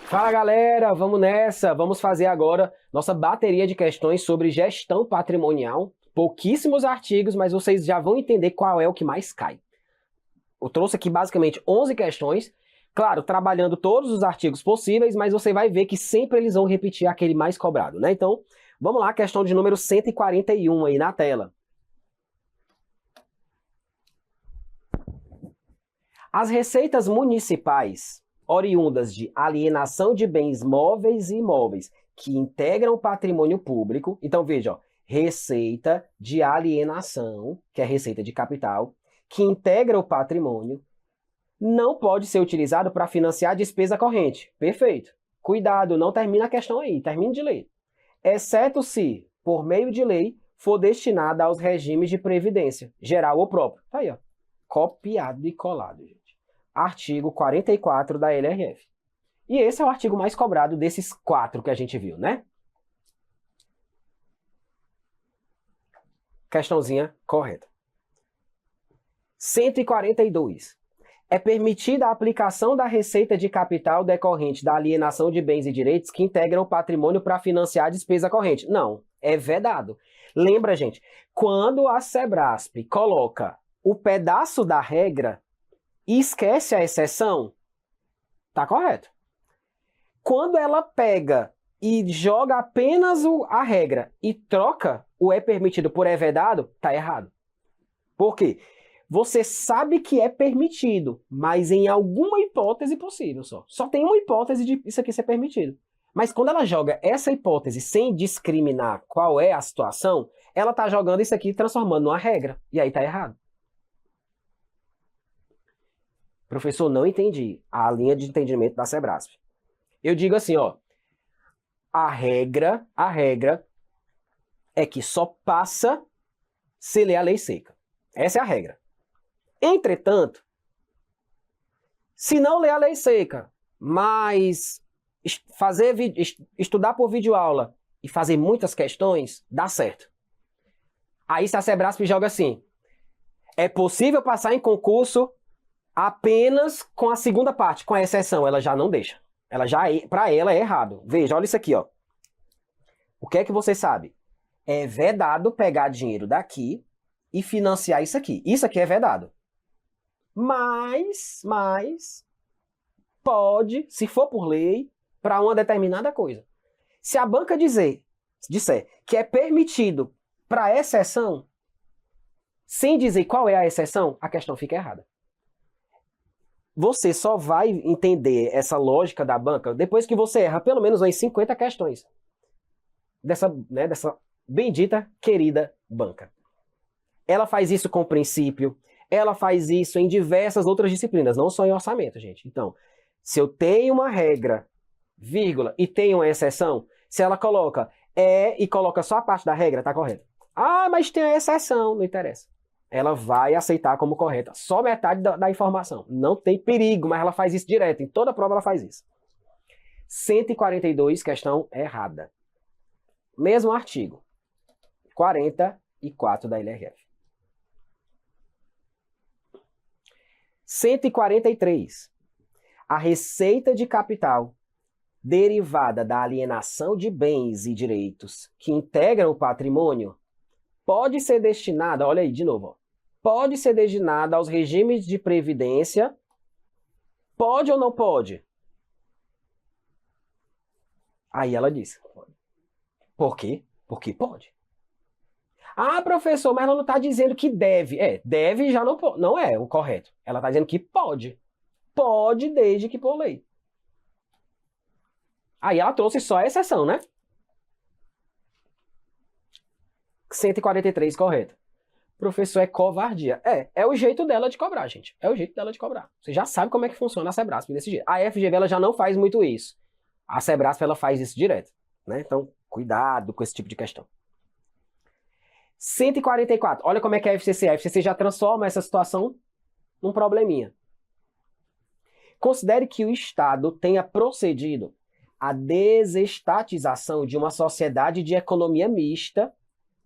Fala galera, vamos nessa! Vamos fazer agora nossa bateria de questões sobre gestão patrimonial. Pouquíssimos artigos, mas vocês já vão entender qual é o que mais cai. Eu trouxe aqui basicamente 11 questões, claro, trabalhando todos os artigos possíveis, mas você vai ver que sempre eles vão repetir aquele mais cobrado, né? Então, vamos lá, questão de número 141 aí na tela. As receitas municipais oriundas de alienação de bens móveis e imóveis que integram o patrimônio público. Então, veja, ó, receita de alienação, que é receita de capital, que integra o patrimônio, não pode ser utilizado para financiar a despesa corrente. Perfeito. Cuidado, não termina a questão aí, termine de ler. Exceto se, por meio de lei, for destinada aos regimes de previdência, geral ou próprio. Tá aí, ó. Copiado e colado, gente. Artigo 44 da LRF. E esse é o artigo mais cobrado desses 4 que a gente viu, né? Questãozinha correta. 142. É permitida a aplicação da receita de capital decorrente da alienação de bens e direitos que integram o patrimônio para financiar a despesa corrente? Não, é vedado. Lembra, gente, quando a Sebrasp coloca o pedaço da regra e esquece a exceção, tá correto. Quando ela pega e joga apenas a regra e troca o é permitido por é vedado, tá errado. Por quê? Você sabe que é permitido, mas em alguma hipótese possível só. Só tem uma hipótese de isso aqui ser permitido. Mas quando ela joga essa hipótese sem discriminar qual é a situação, ela tá jogando isso aqui transformando numa regra. E aí tá errado. Professor, não entendi a linha de entendimento da Sebrasp. Eu digo assim, ó, a regra é que só passa se ler a lei seca. Essa é a regra. Entretanto, se não ler a lei seca, mas estudar por videoaula e fazer muitas questões, dá certo. Aí se a Sebrasp joga assim, é possível passar em concurso apenas com a segunda parte, com a exceção, ela já não deixa. Para ela é errado. Veja, olha isso aqui, ó. O que é que você sabe? É vedado pegar dinheiro daqui e financiar isso aqui. Isso aqui é vedado. Mas pode, se for por lei, para uma determinada coisa. Se a banca disser que é permitido para exceção, sem dizer qual é a exceção, a questão fica errada. Você só vai entender essa lógica da banca depois que você erra pelo menos umas 50 questões dessa bendita, querida banca. Ela faz isso com princípio, ela faz isso em diversas outras disciplinas, não só em orçamento, gente. Então, se eu tenho uma regra, vírgula, e tenho uma exceção, se ela coloca e coloca só a parte da regra, tá correto. Ah, mas tem a exceção, não interessa. Ela vai aceitar como correta só metade da informação. Não tem perigo, mas ela faz isso direto. Em toda prova ela faz isso. 142, questão errada. Mesmo artigo. 44 da LRF. 143. A receita de capital derivada da alienação de bens e direitos que integram o patrimônio pode ser destinada, olha aí de novo, ó, pode ser destinada aos regimes de previdência, pode ou não pode? Aí ela diz, por quê? Porque pode. Ah, professor, mas ela não está dizendo que deve. Deve já não é o correto. Ela está dizendo que pode. Pode desde que por lei. Aí ela trouxe só a exceção, né? 143, correto. Professor, é covardia. É o jeito dela de cobrar, gente. É o jeito dela de cobrar. Você já sabe como é que funciona a Sebrasp desse jeito. A FGV ela já não faz muito isso. A Sebrasp ela faz isso direto, né? Então, cuidado com esse tipo de questão. 144. Olha como é que é a FCC. A FCC já transforma essa situação num probleminha. Considere que o Estado tenha procedido à desestatização de uma sociedade de economia mista.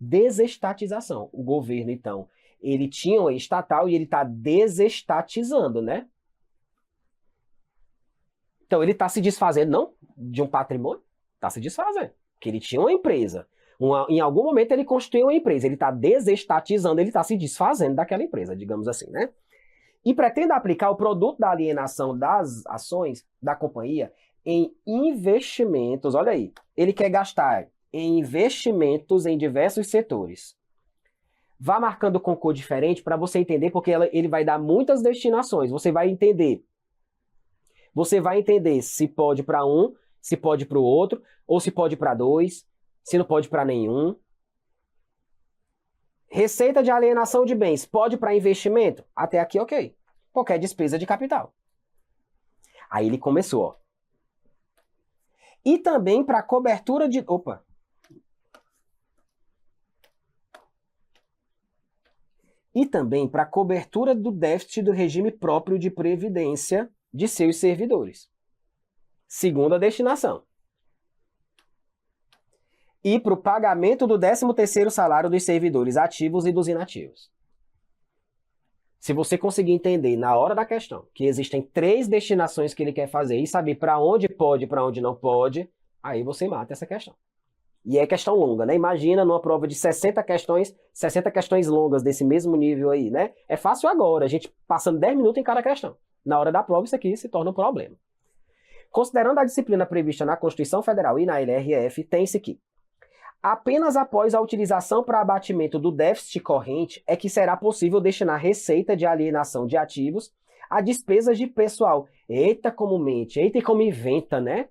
Desestatização. O governo, então, ele tinha uma estatal e ele está desestatizando, né? Então ele está se desfazendo, não de um patrimônio, está se desfazendo. Porque ele tinha uma empresa. Em algum momento ele constituiu uma empresa, ele está desestatizando, ele está se desfazendo daquela empresa, digamos assim, né? E pretende aplicar o produto da alienação das ações da companhia em investimentos. Olha aí, ele quer gastar em investimentos em diversos setores. Vá marcando com cor diferente para você entender, porque ele vai dar muitas destinações. Você vai entender. Você vai entender se pode para um, se pode para o outro, ou se pode para dois, se não pode para nenhum. Receita de alienação de bens, pode para investimento? Até aqui, ok. Qualquer despesa de capital. Aí ele começou, ó. E também para cobertura de... Opa! E também para cobertura do déficit do regime próprio de previdência de seus servidores. Segunda destinação. E para o pagamento do 13º salário dos servidores ativos e dos inativos. Se você conseguir entender na hora da questão que existem 3 destinações que ele quer fazer e saber para onde pode e para onde não pode, aí você mata essa questão. E é questão longa, né? Imagina numa prova de 60 questões longas desse mesmo nível aí, né? É fácil agora, a gente passando 10 minutos em cada questão. Na hora da prova isso aqui se torna um problema. Considerando a disciplina prevista na Constituição Federal e na LRF, tem-se que apenas após a utilização para abatimento do déficit corrente é que será possível destinar receita de alienação de ativos a despesas de pessoal. Eita como mente, eita como inventa, né?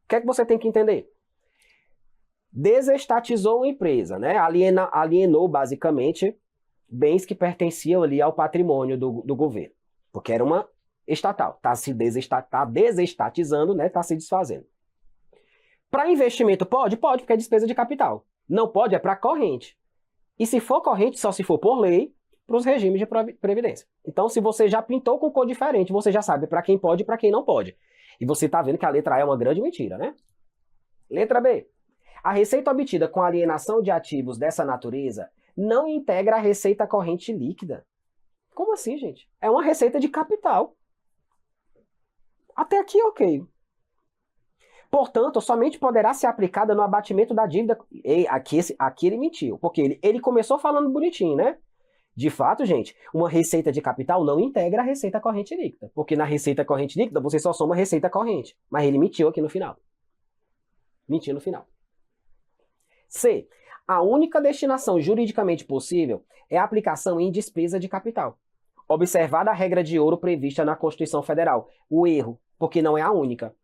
O que é que você tem que entender? Desestatizou uma empresa, né? Alienou basicamente bens que pertenciam ali ao patrimônio do governo, porque era uma estatal. Está desestatizando, né? Está se desfazendo. Para investimento pode? Pode, porque é despesa de capital. Não pode, é para corrente. E se for corrente, só se for por lei, para os regimes de previdência. Então, se você já pintou com cor diferente, você já sabe para quem pode e para quem não pode. E você está vendo que a letra A é uma grande mentira, né? Letra B. A receita obtida com alienação de ativos dessa natureza não integra a receita corrente líquida. Como assim, gente? É uma receita de capital. Até aqui, ok. Portanto, somente poderá ser aplicada no abatimento da dívida. Aqui ele mentiu, porque ele começou falando bonitinho, né? De fato, gente, uma receita de capital não integra a receita corrente líquida, porque na receita corrente líquida você só soma receita corrente. Mas ele mentiu aqui no final. Mentiu no final. C. A única destinação juridicamente possível é a aplicação em despesa de capital, observada a regra de ouro prevista na Constituição Federal. O erro, porque não é a única.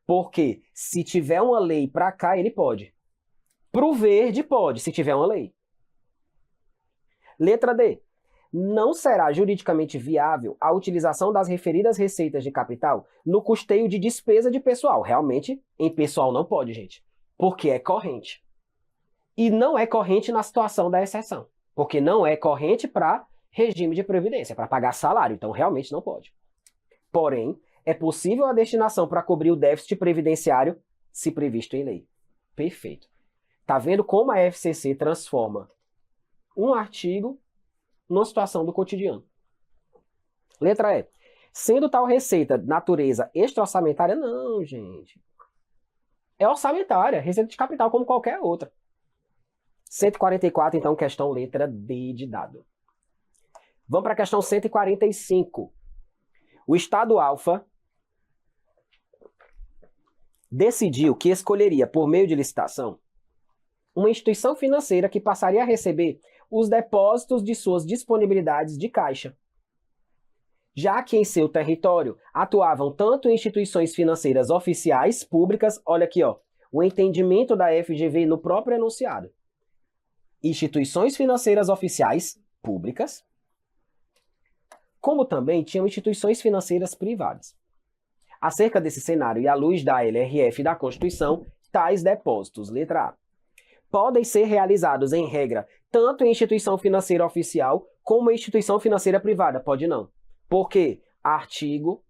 Porque se tiver uma lei para cá, ele pode. Pro verde, pode, se tiver uma lei. Letra D. Não será juridicamente viável a utilização das referidas receitas de capital no custeio de despesa de pessoal. Realmente, em pessoal não pode, gente. Porque é corrente. E não é corrente na situação da exceção. Porque não é corrente para regime de previdência, para pagar salário. Então, realmente não pode. Porém, é possível a destinação para cobrir o déficit previdenciário se previsto em lei. Perfeito. Tá vendo como a FCC transforma um artigo numa situação do cotidiano? Letra E. Sendo tal receita de natureza extra-orçamentária, não, gente. É orçamentária, receita de capital como qualquer outra. 144, então, questão letra D de dado. Vamos para a questão 145. O Estado Alfa decidiu que escolheria, por meio de licitação, uma instituição financeira que passaria a receber os depósitos de suas disponibilidades de caixa, já que em seu território atuavam tanto instituições financeiras oficiais, públicas, olha aqui, ó, o entendimento da FGV no próprio enunciado, instituições financeiras oficiais, públicas, como também tinham instituições financeiras privadas. Acerca desse cenário e à luz da LRF e da Constituição, tais depósitos, letra A, podem ser realizados, em regra, tanto em instituição financeira oficial como em instituição financeira privada. Pode não. Por quê? Artigo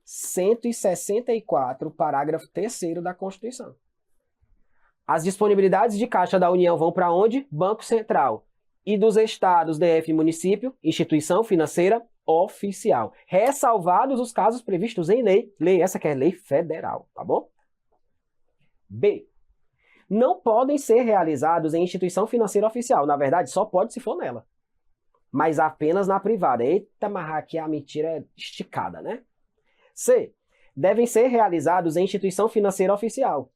164, parágrafo 3º da Constituição. As disponibilidades de caixa da União vão para onde? Banco Central. E dos estados, DF e município, instituição financeira oficial, ressalvados os casos previstos em lei, essa que é lei federal, tá bom? B. Não podem ser realizados em instituição financeira oficial, na verdade, só pode se for nela, mas apenas na privada. Eita, mas aqui a mentira é esticada, né? C. Devem ser realizados em instituição financeira oficial,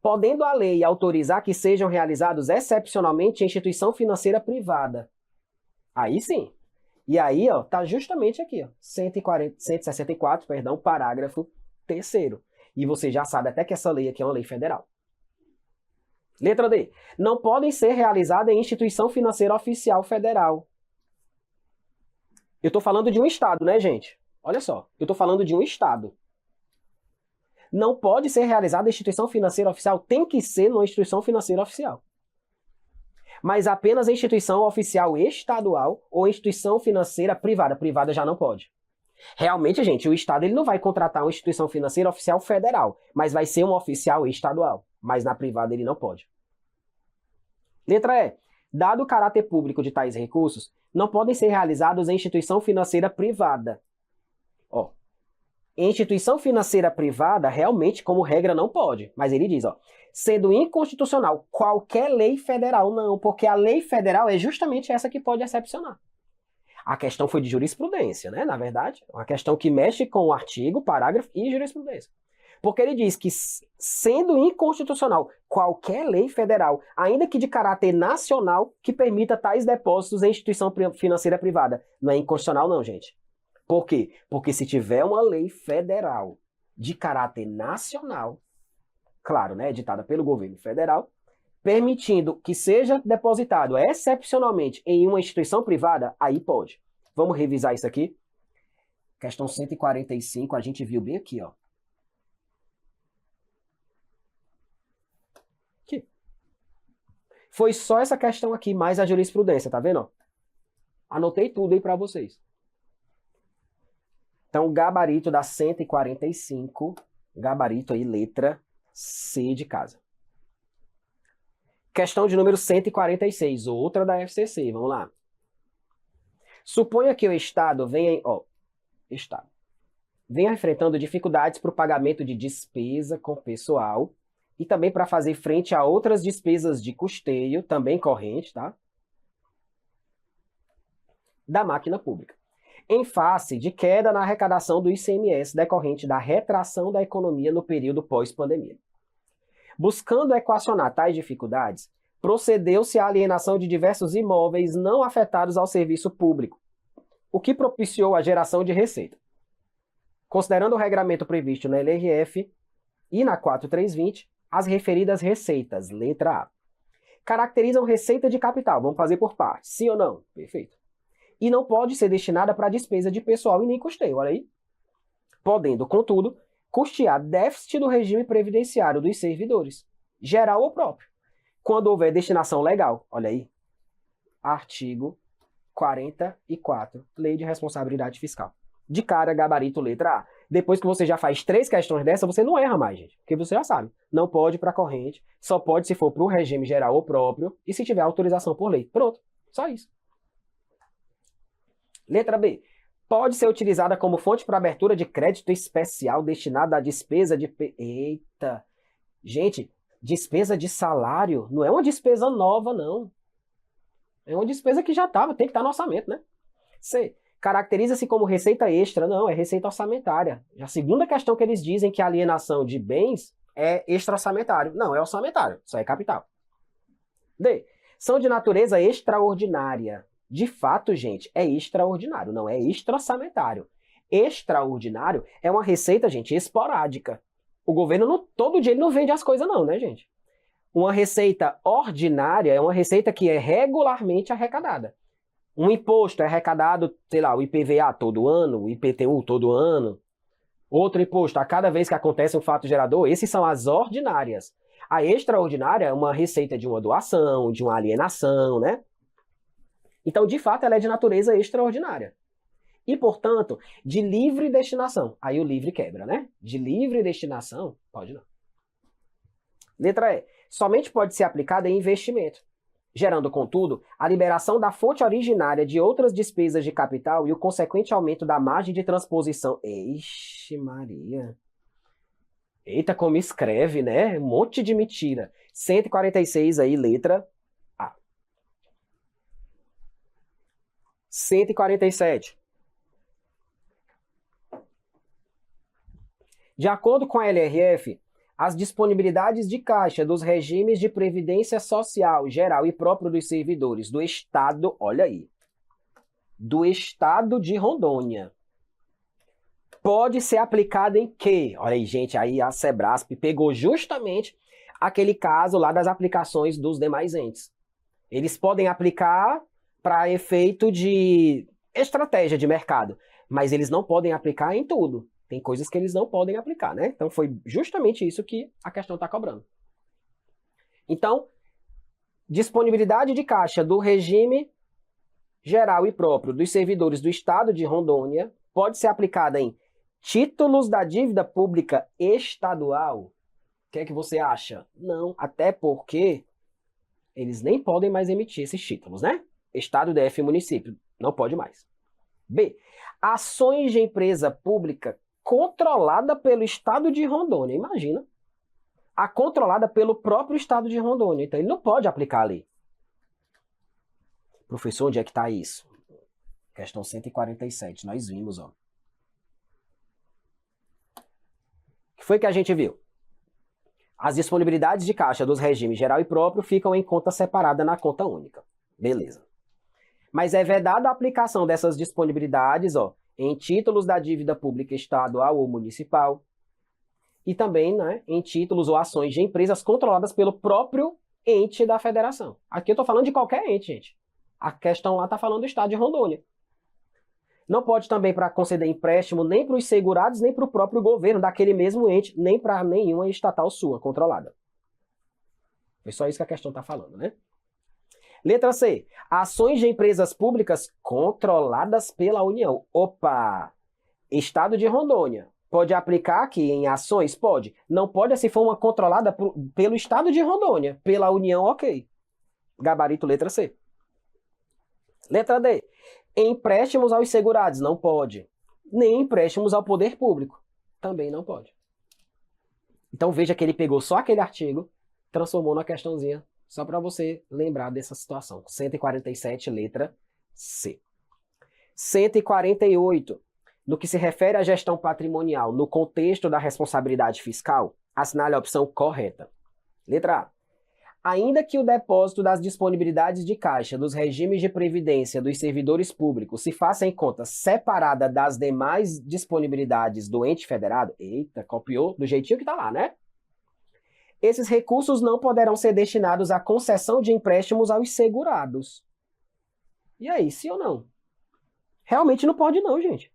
podendo a lei autorizar que sejam realizados excepcionalmente em instituição financeira privada. Aí sim. E aí, ó, tá justamente aqui, ó, 164, perdão, parágrafo 3º. E você já sabe até que essa lei aqui é uma lei federal. Letra D. Não podem ser realizadas em instituição financeira oficial federal. Eu tô falando de um estado, né, gente? Olha só, eu tô falando de um estado. Não pode ser realizada em instituição financeira oficial, tem que ser numa instituição financeira oficial. Mas apenas em instituição oficial estadual ou instituição financeira privada. Privada já não pode. Realmente, gente, o Estado ele não vai contratar uma instituição financeira oficial federal, mas vai ser uma oficial estadual. Mas na privada ele não pode. Letra E. Dado o caráter público de tais recursos, não podem ser realizados em instituição financeira privada. Ó, em instituição financeira privada, realmente, como regra, não pode. Mas ele diz, ó, sendo inconstitucional qualquer lei federal, não, porque a lei federal é justamente essa que pode excepcionar. A questão foi de jurisprudência, né? Na verdade, uma questão que mexe com o artigo, parágrafo e jurisprudência. Porque ele diz que, sendo inconstitucional qualquer lei federal, ainda que de caráter nacional, que permita tais depósitos em instituição financeira privada. Não é inconstitucional, não, gente. Por quê? Porque se tiver uma lei federal de caráter nacional, claro, né, editada pelo governo federal, permitindo que seja depositado excepcionalmente em uma instituição privada, aí pode. Vamos revisar isso aqui? Questão 145, a gente viu bem aqui, ó. Aqui. Foi só essa questão aqui, mais a jurisprudência, tá vendo? Anotei tudo aí para vocês. Então, o gabarito da 145, gabarito aí, letra C de casa. Questão de número 146, outra da FCC, vamos lá. Suponha que o Estado venha enfrentando dificuldades para o pagamento de despesa com pessoal e também para fazer frente a outras despesas de custeio, também corrente, tá? Da máquina pública. Em face de queda na arrecadação do ICMS decorrente da retração da economia no período pós-pandemia. Buscando equacionar tais dificuldades, procedeu-se à alienação de diversos imóveis não afetados ao serviço público, o que propiciou a geração de receita. Considerando o regramento previsto na LRF e na 4320, as referidas receitas, letra A, caracterizam receita de capital, vamos fazer por partes, sim ou não? Perfeito. E não pode ser destinada para despesa de pessoal e nem custeio, olha aí. Podendo, contudo, custear déficit do regime previdenciário dos servidores, geral ou próprio, quando houver destinação legal, olha aí. Artigo 44, Lei de Responsabilidade Fiscal. De cara, gabarito, letra A. Depois que você já faz 3 questões dessa, você não erra mais, gente, porque você já sabe. Não pode para corrente, só pode se for para o regime geral ou próprio e se tiver autorização por lei. Pronto, só isso. Letra B. Pode ser utilizada como fonte para abertura de crédito especial destinada à despesa de... Eita! Gente, despesa de salário não é uma despesa nova, não. É uma despesa que já estava, tem que estar no orçamento, né? C. Caracteriza-se como receita extra. Não, é receita orçamentária. A segunda questão que eles dizem que a alienação de bens é extra-orçamentário. Não, é orçamentário, só é capital. D. São de natureza extraordinária. De fato, gente, é extraordinário, não é extra-orçamentário. Extraordinário é uma receita, gente, esporádica. O governo todo dia ele não vende as coisas não, né, gente? Uma receita ordinária é uma receita que é regularmente arrecadada. Um imposto é arrecadado, sei lá, o IPVA todo ano, o IPTU todo ano. Outro imposto a cada vez que acontece um fato gerador, esses são as ordinárias. A extraordinária é uma receita de uma doação, de uma alienação, né? Então, de fato, ela é de natureza extraordinária. E, portanto, de livre destinação. Aí o livre quebra, né? De livre destinação, pode não. Letra E. Somente pode ser aplicada em investimento. gerando, contudo, a liberação da fonte originária de outras despesas de capital e o consequente aumento da margem de transposição. Ixi, Maria. Eita, como escreve, né? Um monte de mentira. 146 aí, letra A. 147. De acordo com a LRF, as disponibilidades de caixa dos regimes de previdência social geral e próprio dos servidores do Estado, olha aí, do Estado de Rondônia, pode ser aplicada em quê? Olha aí, gente, aí a Sebrasp pegou justamente aquele caso lá das aplicações dos demais entes. Eles podem aplicar para efeito de estratégia de mercado, mas eles não podem aplicar em tudo. Tem coisas que eles não podem aplicar, né? Então foi justamente isso que a questão está cobrando. Então, disponibilidade de caixa do regime geral e próprio dos servidores do Estado de Rondônia pode ser aplicada em títulos da dívida pública estadual. O que é que você acha? Não, até porque eles nem podem mais emitir esses títulos, né? Estado, DF e município, não pode mais. B. Ações de empresa pública controlada pelo Estado de Rondônia. Imagina. A controlada pelo próprio Estado de Rondônia. Então, ele não pode aplicar a lei. Professor, onde é que está isso? Questão 147. Nós vimos, ó. O que foi que a gente viu? As disponibilidades de caixa dos regimes geral e próprio ficam em conta separada na conta única. Beleza. Mas é vedada a aplicação dessas disponibilidades, ó, em títulos da dívida pública estadual ou municipal e também, né, em títulos ou ações de empresas controladas pelo próprio ente da federação. Aqui eu estou falando de qualquer ente, gente. A questão lá está falando do Estado de Rondônia. Não pode também para conceder empréstimo nem para os segurados, nem para o próprio governo daquele mesmo ente, nem para nenhuma estatal sua controlada. É só isso que a questão está falando, né? Letra C. Ações de empresas públicas controladas pela União. Opa! Estado de Rondônia. Pode aplicar aqui em ações? Pode. Não pode se for uma controlada pelo Estado de Rondônia. Pela União, ok. Gabarito letra C. Letra D. Empréstimos aos segurados. Não pode. Nem empréstimos ao poder público. Também não pode. Então veja que ele pegou só aquele artigo, transformou numa questãozinha. Só para você lembrar dessa situação. 147, letra C. 148. No que se refere à gestão patrimonial no contexto da responsabilidade fiscal, assinale a opção correta. Letra A. Ainda que o depósito das disponibilidades de caixa dos regimes de previdência dos servidores públicos se faça em conta separada das demais disponibilidades do ente federado, eita, copiou do jeitinho que está lá, né? Esses recursos não poderão ser destinados à concessão de empréstimos aos segurados. E aí, sim ou não? Realmente não pode não, gente.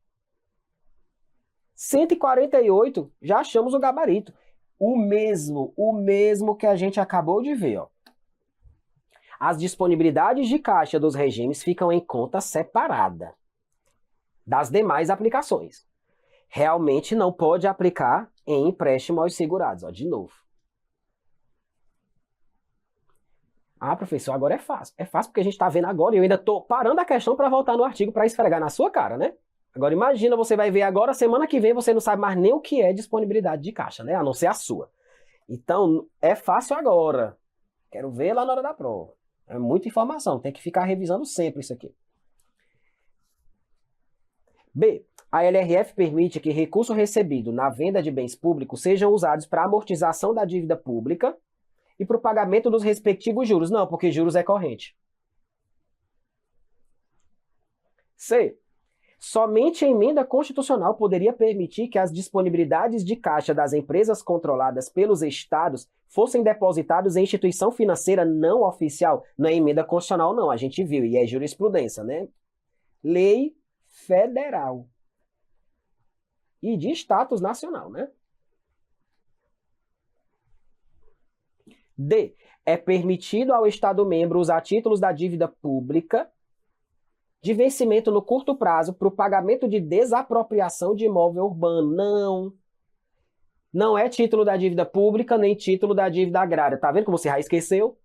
148, já achamos o gabarito. O mesmo que a gente acabou de ver, ó. As disponibilidades de caixa dos regimes ficam em conta separada das demais aplicações. Realmente não pode aplicar em empréstimo aos segurados, ó, de novo. Ah, professor, agora é fácil. É fácil porque a gente está vendo agora e eu ainda estou parando a questão para voltar no artigo para esfregar na sua cara, né? Agora imagina, você vai ver agora, semana que vem você não sabe mais nem o que é disponibilidade de caixa, né? A não ser a sua. Então, é fácil agora. Quero ver lá na hora da prova. É muita informação, tem que ficar revisando sempre isso aqui. B. A LRF permite que recurso recebido na venda de bens públicos sejam usados para amortização da dívida pública e para o pagamento dos respectivos juros. Não, porque juros é corrente. C. Somente a emenda constitucional poderia permitir que as disponibilidades de caixa das empresas controladas pelos estados fossem depositados em instituição financeira não oficial. Não é emenda constitucional, não. A gente viu, e é jurisprudência, né? Lei federal. E de status nacional, né? D. É permitido ao Estado-membro usar títulos da dívida pública de vencimento no curto prazo para o pagamento de desapropriação de imóvel urbano. Não. Não é título da dívida pública, nem título da dívida agrária. Tá vendo como você já esqueceu?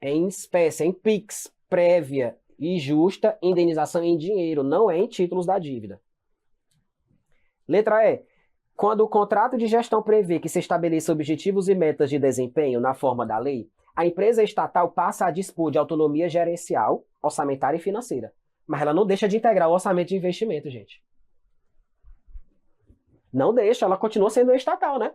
É em espécie, é em PIX, prévia e justa indenização em dinheiro, não é em títulos da dívida. Letra E. Quando o contrato de gestão prevê que se estabeleça objetivos e metas de desempenho na forma da lei, a empresa estatal passa a dispor de autonomia gerencial, orçamentária e financeira. Mas ela não deixa de integrar o orçamento de investimento, gente. Não deixa, ela continua sendo estatal, né?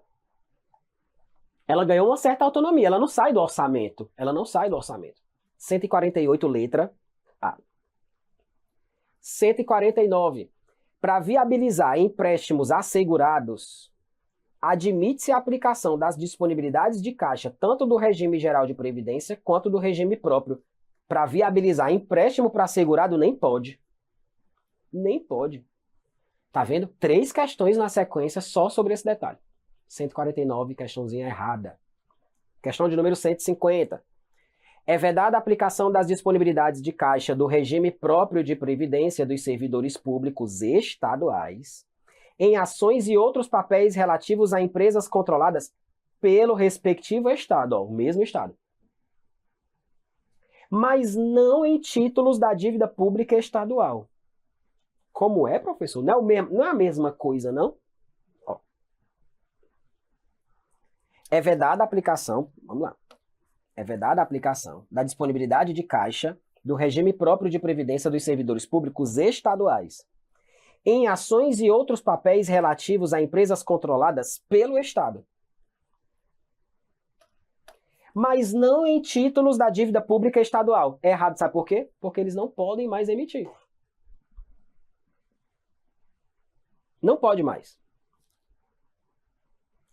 Ela ganhou uma certa autonomia, ela não sai do orçamento. Ela não sai do orçamento. 148, letra A. 149. Para viabilizar empréstimos assegurados, admite-se a aplicação das disponibilidades de caixa tanto do regime geral de previdência quanto do regime próprio. Para viabilizar empréstimo para assegurado, nem pode. Nem pode. Tá vendo? 3 questões na sequência só sobre esse detalhe. 149, questãozinha errada. Questão de número 150. É vedada a aplicação das disponibilidades de caixa do regime próprio de previdência dos servidores públicos estaduais em ações e outros papéis relativos a empresas controladas pelo respectivo estado, ó, o mesmo estado. Mas não em títulos da dívida pública estadual. Como é, professor? Não é a mesma coisa, não? Ó. É vedada a aplicação, vamos lá. É vedada a aplicação da disponibilidade de caixa do regime próprio de previdência dos servidores públicos estaduais em ações e outros papéis relativos a empresas controladas pelo Estado. Mas não em títulos da dívida pública estadual. É errado, sabe por quê? Porque eles não podem mais emitir. Não pode mais.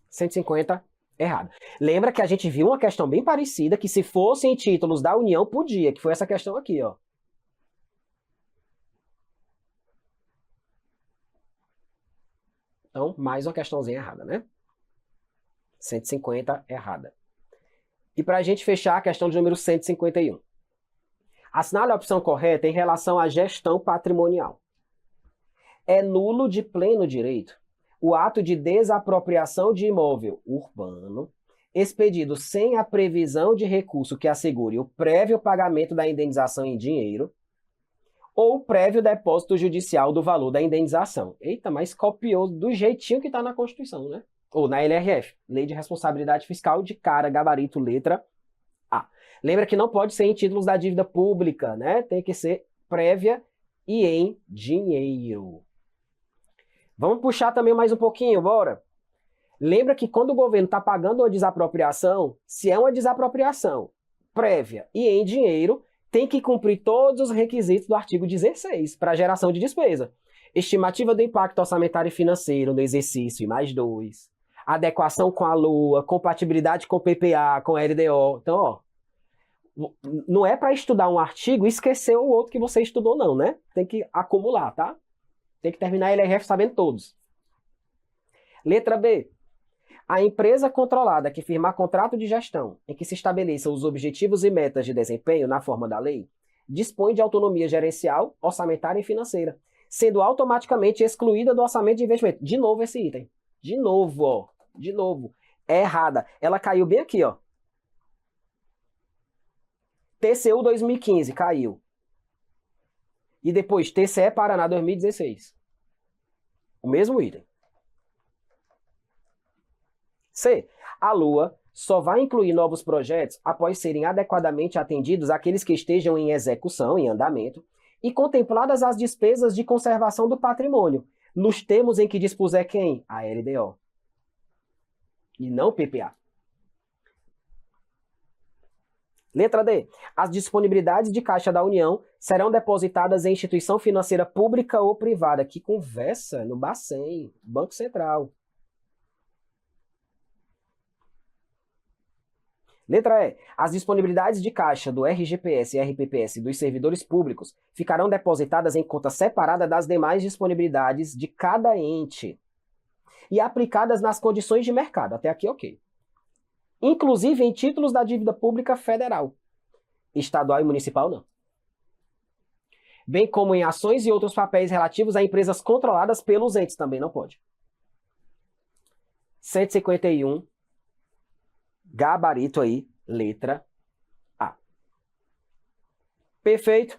150, errado. Lembra que a gente viu uma questão bem parecida, que se fossem títulos da União, podia, que foi essa questão aqui, ó. Então, mais uma questãozinha errada, né? 150, errada. E para a gente fechar, a questão de número 151. Assinale a opção correta em relação à gestão patrimonial. É nulo de pleno direito o ato de desapropriação de imóvel urbano expedido sem a previsão de recurso que assegure o prévio pagamento da indenização em dinheiro ou prévio depósito judicial do valor da indenização. Eita, mas copiou do jeitinho que está na Constituição, né? Ou na LRF, Lei de Responsabilidade Fiscal de cara, gabarito, letra A. Lembra que não pode ser em títulos da dívida pública, né? Tem que ser prévia e em dinheiro. Vamos puxar também mais um pouquinho, bora? Lembra que quando o governo está pagando uma desapropriação, se é uma desapropriação prévia e em dinheiro, tem que cumprir todos os requisitos do artigo 16 para geração de despesa. Estimativa do impacto orçamentário e financeiro no exercício e mais 2. Adequação com a LOA, compatibilidade com o PPA, com a LDO. Então, ó, não é para estudar um artigo e esquecer o outro que você estudou, não, né? Tem que acumular, tá? Tem que terminar a LRF sabendo todos. Letra B. A empresa controlada que firmar contrato de gestão em que se estabeleçam os objetivos e metas de desempenho na forma da lei, dispõe de autonomia gerencial, orçamentária e financeira, sendo automaticamente excluída do orçamento de investimento. De novo esse item. De novo, ó. De novo. É errada. Ela caiu bem aqui, ó. TCU 2015, caiu. E depois TCE Paraná 2016. O mesmo item. C. A LOA só vai incluir novos projetos após serem adequadamente atendidos aqueles que estejam em execução, em andamento, e contempladas as despesas de conservação do patrimônio, nos termos em que dispuser quem? A LDO. E não PPA. Letra D. As disponibilidades de caixa da União serão depositadas em instituição financeira pública ou privada. Que conversa no Bacen, Banco Central. Letra E. As disponibilidades de caixa do RGPS e RPPS dos servidores públicos ficarão depositadas em conta separada das demais disponibilidades de cada ente e aplicadas nas condições de mercado. Até aqui, ok. Inclusive em títulos da dívida pública federal. Estadual e municipal, não. Bem como em ações e outros papéis relativos a empresas controladas pelos entes, também não pode. 151, gabarito aí, letra A. Perfeito.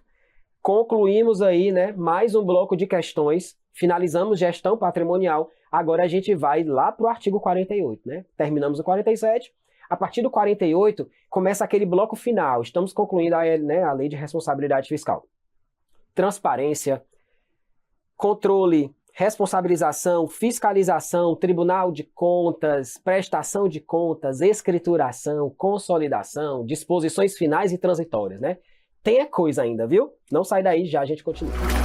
Concluímos aí, né, mais um bloco de questões. Finalizamos gestão patrimonial. Agora a gente vai lá para o artigo 48, né? Terminamos o 47. A partir do 48, começa aquele bloco final. Estamos concluindo a Lei de Responsabilidade Fiscal. Transparência, controle, responsabilização, fiscalização, Tribunal de Contas, prestação de contas, escrituração, consolidação, disposições finais e transitórias, né? Tem coisa ainda, viu? Não sai daí, já a gente continua.